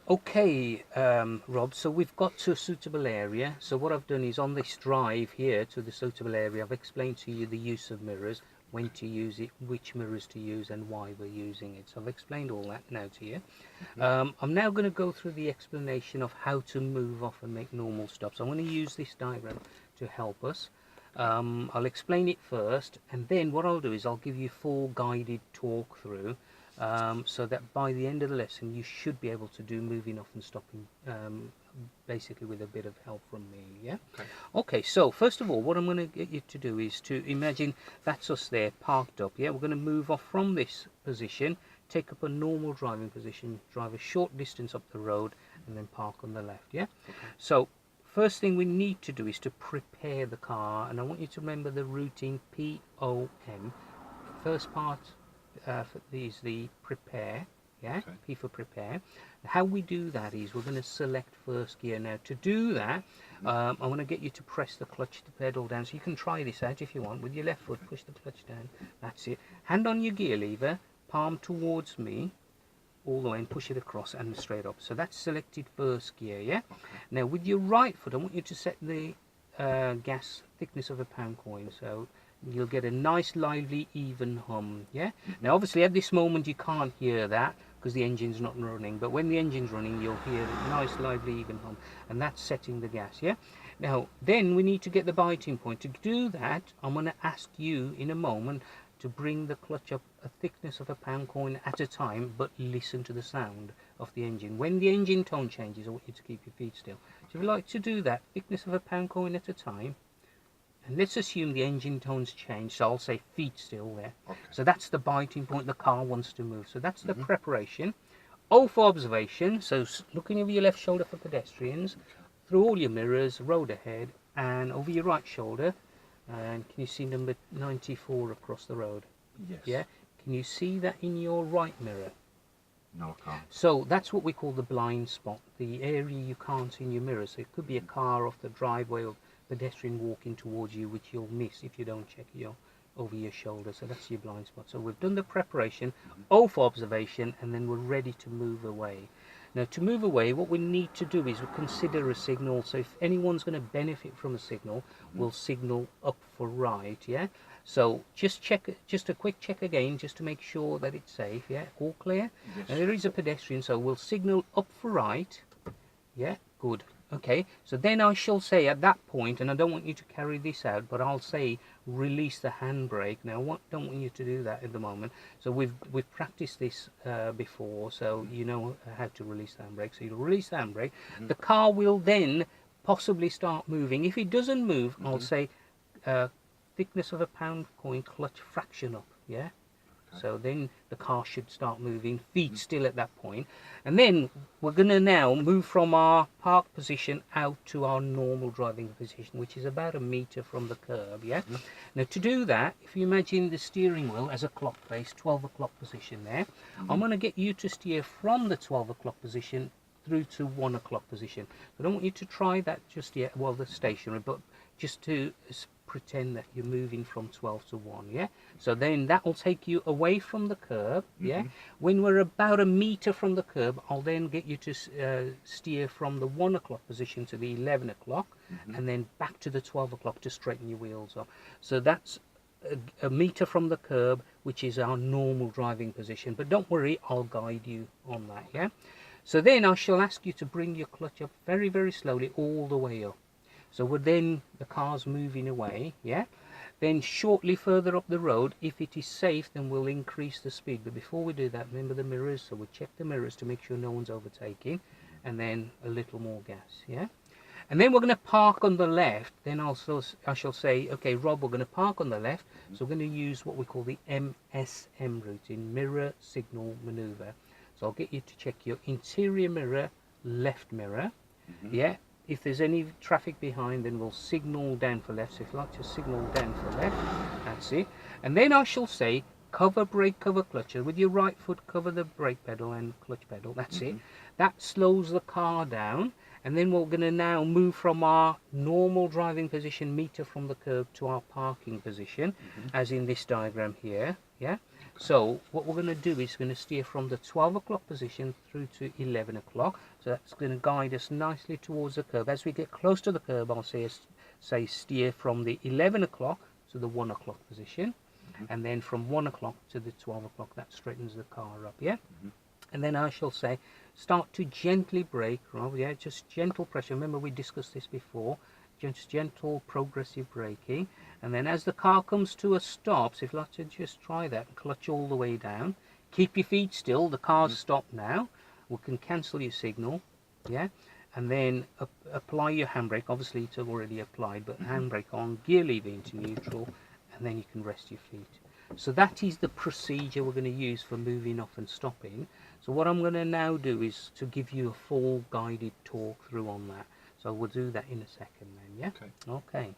Okay, Rob, so we've got to a suitable area. So what I've done is on this drive here to the suitable area, I've explained to you the use of mirrors, when to use it, which mirrors to use and why we're using it. So I've explained all that now to you. I'm now going to go through the explanation of how to move off and make normal stops. I'm going to use this diagram to help us. I'll explain it first, and then what I'll do is I'll give you full guided talk through. So that by the end of the lesson you should be able to do moving off and stopping basically with a bit of help from me. Yeah. Okay, so first of all what I'm going to get you to do is to imagine that's us there parked up. Yeah, we're going to move off from this position, take up a normal driving position, drive a short distance up the road and then park on the left. Yeah. So first thing we need to do is to prepare the car, and I want you to remember the routine POM. First part is the prepare, yeah, P for prepare. How we do that is we're going to select first gear. Now to do that, I want to get you to press the clutch, the pedal down. So you can try this out if you want. With your left foot, push the clutch down. That's it. Hand on your gear lever, palm towards me, all the way, and push it across and straight up. So that's selected first gear, yeah. Now with your right foot, I want you to set the gas thickness of a pound coin. So you'll get a nice lively even hum. Yeah. Now obviously at this moment you can't hear that because the engine's not running, but when the engine's running you'll hear a nice lively even hum, and that's setting the gas. Yeah. Now then we need to get the biting point. To do that I'm going to ask you in a moment to bring the clutch up a thickness of a pound coin at a time, but listen to the sound of the engine. When the engine tone changes I want you to keep your feet still. So if you like to do that, thickness of a pound coin at a time. And let's assume the engine tones change, so I'll say feet still there. So that's the biting point, the car wants to move. So that's the preparation. O for observation, so looking over your left shoulder for pedestrians, through all your mirrors, road ahead, and over your right shoulder. And can you see number 94 across the road? Yes. Yeah. Can you see that in your right mirror? No, I can't. So that's what we call the blind spot, the area you can't see in your mirror. So it could be a car off the driveway or pedestrian walking towards you, which you'll miss if you don't check over your shoulder. So that's your blind spot. So we've done the preparation, O for observation, and then we're ready to move away. Now to move away, what we need to do is we consider a signal. So if anyone's going to benefit from a signal, we'll signal up for right. Yeah. So just a quick check again, just to make sure that it's safe. Yeah, all clear. Yes. Now there is a pedestrian, so we'll signal up for right. Yeah, good. Okay, so then I shall say at that point, and I don't want you to carry this out, but I'll say release the handbrake. Now I don't want you to do that at the moment. So we've practiced this before, so you know how to release the handbrake. So you'll release the handbrake. The car will then possibly start moving. If it doesn't move, I'll say thickness of a pound coin, clutch fraction up. Yeah. So then the car should start moving, feet still at that point. And then we're going to now move from our park position out to our normal driving position, which is about a meter from the curb. Yeah. Now to do that, if you imagine the steering wheel as a clock face, 12 o'clock position there, I'm going to get you to steer from the 12 o'clock position through to 1 o'clock position. I don't want you to try that just yet while they're stationary, but just to pretend that you're moving from 12 to 1. Yeah. So then that will take you away from the curb. Yeah. When we're about a meter from the curb, I'll then get you to steer from the 1 o'clock position to the 11 o'clock and then back to the 12 o'clock to straighten your wheels up. So that's a meter from the curb, which is our normal driving position. But don't worry, I'll guide you on that. Yeah. So then I shall ask you to bring your clutch up very, very slowly all the way up. So then the car's moving away, yeah? Then shortly further up the road, if it is safe, then we'll increase the speed. But before we do that, remember the mirrors. So we'll check the mirrors to make sure no one's overtaking. And then a little more gas, yeah? And then we're going to park on the left. Then I shall say, okay, Rob, we're going to park on the left. So we're going to use what we call the MSM routine, mirror signal maneuver. So I'll get you to check your interior mirror, left mirror, yeah? If there's any traffic behind, then we'll signal down for left. So if you like to signal down for left, that's it. And then I shall say cover brake, cover clutch. With your right foot, cover the brake pedal and clutch pedal. That's it. That slows the car down. And then we're going to now move from our normal driving position, meter from the curb, to our parking position, as in this diagram here. Yeah. So what we're going to do is going to steer from the 12 o'clock position through to 11 o'clock. So that's going to guide us nicely towards the curb. As we get close to the curb, I'll say steer from the 11 o'clock to the 1 o'clock position. And then from 1 o'clock to the 12 o'clock, that straightens the car up. Yeah. And then I shall say, start to gently brake, Rob, yeah, just gentle pressure. Remember we discussed this before, just gentle progressive braking. And then as the car comes to a stop, so if you'd like to just try that, clutch all the way down. Keep your feet still, the car's stopped now. We can cancel your signal, yeah. And then apply your handbrake, obviously it's already applied, but handbrake on, gear lever into neutral, and then you can rest your feet. So that is the procedure we're going to use for moving off and stopping. So what I'm going to now do is to give you a full guided talk through on that. So we'll do that in a second then, yeah? Okay. Okay.